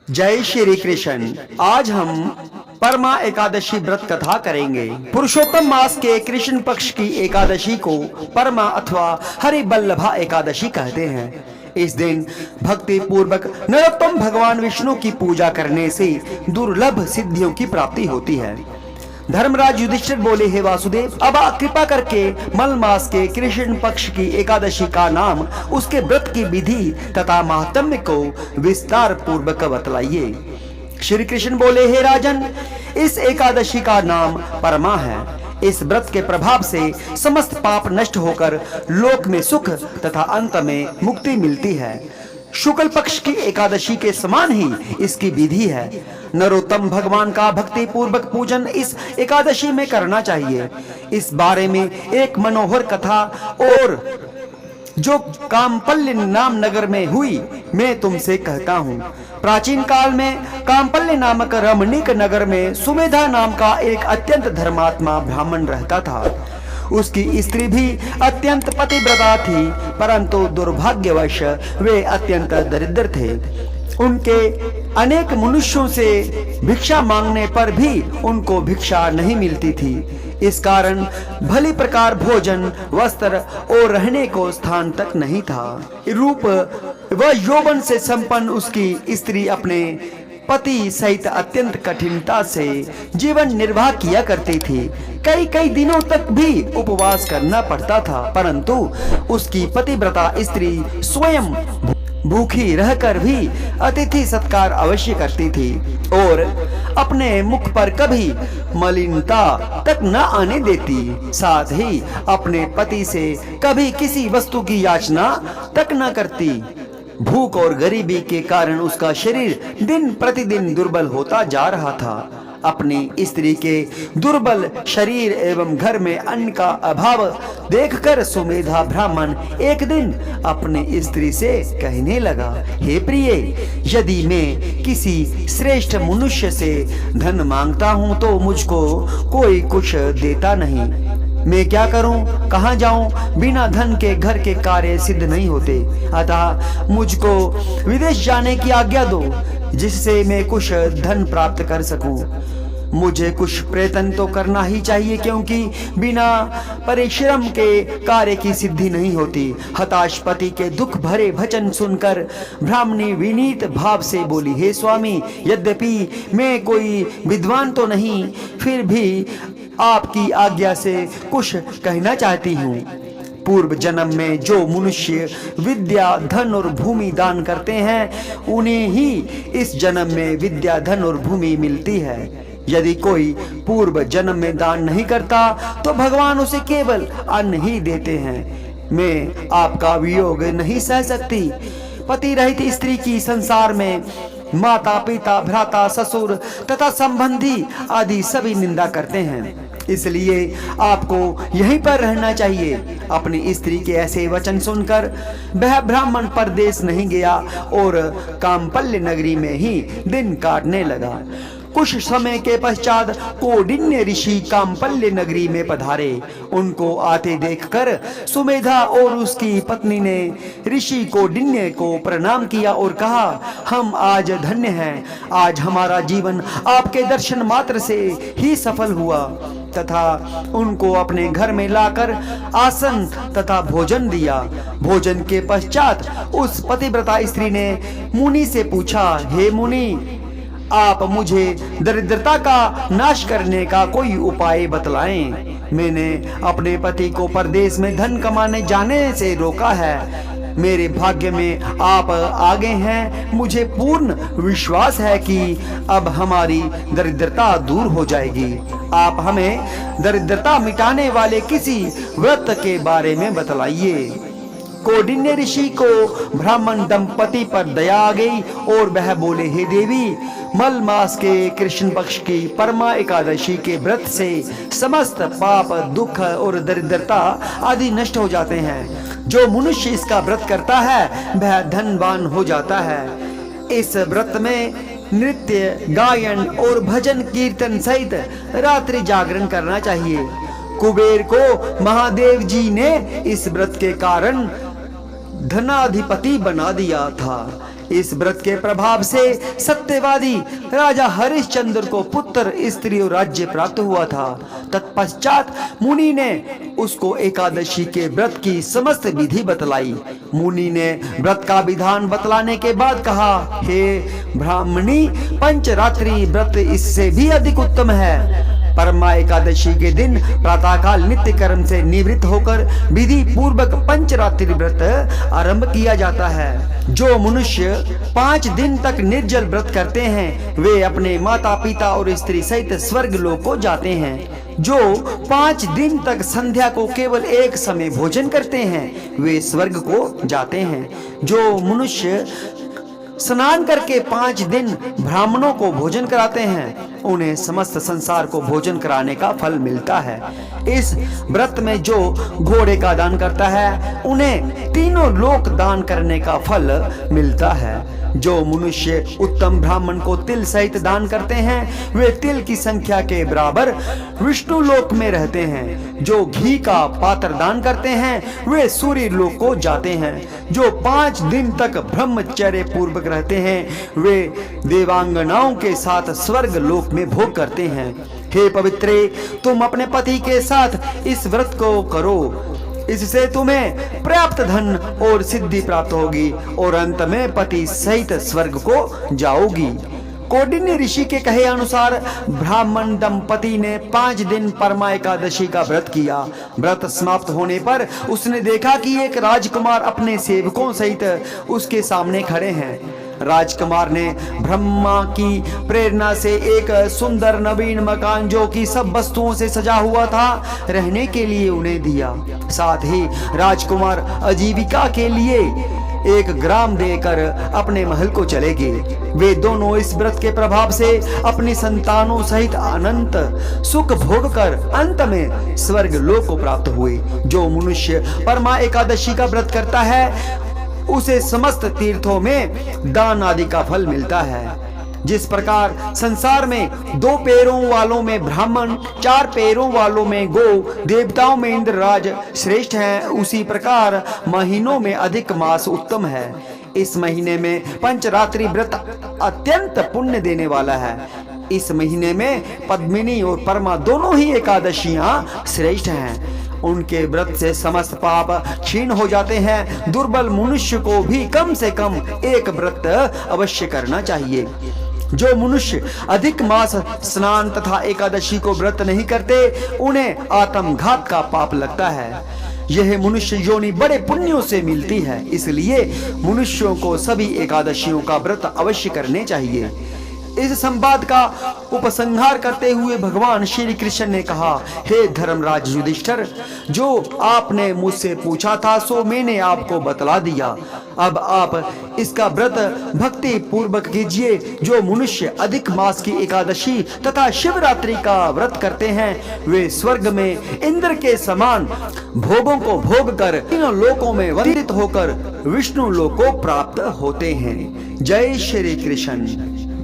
जय श्री कृष्ण। आज हम परमा एकादशी व्रत कथा करेंगे। पुरुषोत्तम मास के कृष्ण पक्ष की एकादशी को परमा अथवा हरिवल्लभा एकादशी कहते हैं। इस दिन भक्ति पूर्वक नरोत्तम भगवान विष्णु की पूजा करने से दुर्लभ सिद्धियों की प्राप्ति होती है। धर्मराज युधिष्ठिर बोले, हे वासुदेव, अब आप कृपा करके मल मास के कृष्ण पक्ष की एकादशी का नाम, उसके व्रत की विधि तथा महात्म्य को विस्तार पूर्वक बतलाइए। श्री कृष्ण बोले, हे राजन, इस एकादशी का नाम परमा है। इस व्रत के प्रभाव से समस्त पाप नष्ट होकर लोक में सुख तथा अंत में मुक्ति मिलती है। शुक्ल पक्ष की एकादशी के समान ही इसकी विधि है। नरोत्तम भगवान का भक्ति पूर्वक पूजन इस एकादशी में करना चाहिए। इस बारे में एक मनोहर कथा और जो कामपल्य नाम नगर में हुई, मैं तुमसे कहता हूँ। प्राचीन काल में कामपल्य नामक रमणीक नगर में सुमेधा नाम का एक अत्यंत धर्मात्मा ब्राह्मण रहता था। उसकी स्त्री भी अत्यंत पतिव्रता थी, परंतु दुर्भाग्यवश वे अत्यंत दरिद्र थे। उनके अनेक मनुष्यों से भिक्षा मांगने पर भी उनको भिक्षा नहीं मिलती थी। इस कारण भली प्रकार भोजन, वस्त्र और रहने को स्थान तक नहीं था। रूप व यौवन से संपन्न उसकी स्त्री अपने पति सहित अत्यंत कठिनता से जीवन निर्वाह किया करती थी। कई कई दिनों तक भी उपवास करना पड़ता था, परंतु उसकी पतिव्रता स्त्री स्वयं भूखी रहकर भी अतिथि सत्कार अवश्य करती थी और अपने मुख पर कभी मलिनता तक न आने देती। साथ ही अपने पति से कभी किसी वस्तु की याचना तक न करती। भूख और गरीबी के कारण उसका शरीर दिन प्रतिदिन दुर्बल होता जा रहा था। अपनी स्त्री के दुर्बल शरीर एवं घर में अन्न का अभाव देखकर सुमेधा ब्राह्मण एक दिन अपने स्त्री से कहने लगा, हे प्रिय, यदि मैं किसी श्रेष्ठ मनुष्य से धन मांगता हूँ तो मुझको कोई कुछ देता नहीं। मैं क्या करूं, कहां जाऊं? बिना धन के घर के कार्य सिद्ध नहीं होते। अतः मुझको विदेश जाने की आज्ञा दो, जिससे मैं कुछ धन प्राप्त कर सकूं। मुझे कुछ प्रयत्न तो करना ही चाहिए, क्योंकि बिना परिश्रम के कार्य की सिद्धि नहीं होती। हताश पति के दुख भरे वचन सुनकर ब्राह्मणी विनीत भाव से बोली, हे स्वामी, यद्यपि मैं कोई विद्वान तो नहीं, फिर भी आपकी आज्ञा से कुछ कहना चाहती हूँ। पूर्व जन्म में जो मनुष्य विद्या, धन और भूमि दान करते हैं, उन्हें ही इस जन्म में विद्या, धन और भूमि मिलती है। यदि कोई पूर्व जन्म में दान नहीं करता तो भगवान उसे केवल अन्न ही देते हैं। मैं आपका वियोग नहीं सह सकती। पति रहित स्त्री की संसार में माता, पिता, भ्राता, ससुर तथा संबंधी आदि सभी निंदा करते हैं। इसलिए आपको यहीं पर रहना चाहिए। अपनी स्त्री के ऐसे वचन सुनकर वह ब्राह्मण परदेश नहीं गया और कामपल्य नगरी में ही दिन काटने लगा। कुछ समय के पश्चात कौंडिन्य ऋषि कामपल्य नगरी में पधारे। उनको आते देखकर सुमेधा और उसकी पत्नी ने ऋषि कौंडिन्य को प्रणाम किया और कहा, हम आज धन्य हैं। आज हमारा जीवन आपके दर्शन मात्र से ही सफल हुआ। तथा उनको अपने घर में लाकर आसन तथा भोजन दिया। भोजन के पश्चात उस पतिव्रता स्त्री ने मुनि से पूछा, हे मुनि, आप मुझे दरिद्रता का नाश करने का कोई उपाय बतलाएं। मैंने अपने पति को परदेश में धन कमाने जाने से रोका है। मेरे भाग्य में आप आगे हैं। मुझे पूर्ण विश्वास है कि अब हमारी दरिद्रता दूर हो जाएगी। आप हमें दरिद्रता मिटाने वाले किसी व्रत के बारे में बतलाइए। कौंडिन्य ऋषि को ब्राह्मण दंपति पर दया आ गई और वह बोले, हे देवी, मल मास के कृष्ण पक्ष की परमा एकादशी के व्रत से समस्त पाप, दुख और दरिद्रता आदि नष्ट हो जाते हैं। जो मनुष्य इसका व्रत करता है वह धनवान हो जाता है। इस व्रत में नृत्य, गायन और भजन कीर्तन सहित रात्रि जागरण करना चाहिए। कुबेर को महादेव जी ने इस व्रत के कारण धनाधिपति बना दिया था। इस व्रत के प्रभाव से सत्यवादी राजा हरिश्चंद्र को पुत्र, स्त्री और राज्य प्राप्त हुआ था। तत्पश्चात मुनि ने उसको एकादशी के व्रत की समस्त विधि बतलाई। मुनि ने व्रत का विधान बतलाने के बाद कहा, हे ब्राह्मणी, पंचरात्रि व्रत इससे भी अधिक उत्तम है। परमा एकादशी के दिन प्रातःकाल नित्य कर्म से निवृत्त होकर विधि पूर्वक पंचरात्रि व्रत आरंभ किया जाता है। जो मनुष्य 5 दिन तक निर्जल व्रत करते हैं वे अपने माता पिता और स्त्री सहित स्वर्ग लोक को जाते हैं। जो 5 दिन तक संध्या को केवल एक समय भोजन करते हैं वे स्वर्ग को जाते हैं। जो मनुष्य स्नान करके 5 दिन ब्राह्मणों को भोजन कराते हैं उन्हें समस्त संसार को भोजन कराने का फल मिलता है। इस व्रत में जो घोड़े का दान करता है उन्हें तीनों लोक दान करने का फल मिलता है। जो मनुष्य उत्तम ब्राह्मण को तिल सहित दान करते हैं वे तिल की संख्या के बराबर विष्णु लोक में रहते हैं। जो घी का पात्र दान करते हैं वे सूर्य लोक को जाते हैं। जो 5 दिन तक ब्रह्मचर्य पूर्वक रहते हैं वे देवांगनाओं के साथ स्वर्ग लोक में भोग करते हैं। हे पवित्रे, तुम अपने पति के साथ इस व्रत को करो, इससे तुम्हें पर्याप्त धन और सिद्धि प्राप्त होगी और अंत में पति सहित स्वर्ग को जाओगी। कौंडिन्य ऋषि के कहे अनुसार ब्राह्मण दंपति ने 5 दिन परमा एकादशी का व्रत किया। व्रत समाप्त होने पर उसने देखा कि एक राजकुमार अपने सेवकों सहित उसके सामने खड़े हैं। राजकुमार ने ब्रह्मा की प्रेरणा से एक सुंदर नवीन मकान जो कि सब वस्तुओं से सजा हुआ था रहने के लिए उन्हें दिया। साथ ही राजकुमार आजीविका के लिए एक ग्राम देकर अपने महल को चले गए। वे दोनों इस व्रत के प्रभाव से अपनी संतानों सहित अनंत सुख भोग कर अंत में स्वर्ग लोक को प्राप्त हुए। जो मनुष्य परमा एकादशी का व्रत करता है उसे समस्त तीर्थों में दान आदि का फल मिलता है। जिस प्रकार संसार में 2 पैरों वालों में ब्राह्मण, 4 पैरों वालों में गो, देवताओं में इंद्रराज श्रेष्ठ हैं, उसी प्रकार महीनों में अधिक मास उत्तम है। इस महीने में पंचरात्रि व्रत अत्यंत पुण्य देने वाला है। इस महीने में पद्मिनी और परमा दोनों ही एकादशियां श्रेष्ठ हैं। उनके व्रत से समस्त पाप क्षीण हो जाते हैं। दुर्बल मनुष्य को भी कम से कम एक व्रत अवश्य करना चाहिए। जो मनुष्य अधिक मास स्नान तथा एकादशी को व्रत नहीं करते उन्हें आत्मघात का पाप लगता है। यह मनुष्य योनि बड़े पुण्यों से मिलती है, इसलिए मनुष्यों को सभी एकादशियों का व्रत अवश्य करने चाहिए। इस संवाद का उपसंहार करते हुए भगवान श्री कृष्ण ने कहा, हे धर्मराज युधिष्ठिर, जो आपने मुझसे पूछा था सो मैंने आपको बतला दिया। अब आप इसका व्रत भक्ति पूर्वक कीजिए। जो मनुष्य अधिक मास की एकादशी तथा शिवरात्रि का व्रत करते हैं वे स्वर्ग में इंद्र के समान भोगों को भोग कर तीनों लोकों में वंदित होकर विष्णु लोक को प्राप्त होते हैं। जय श्री कृष्ण।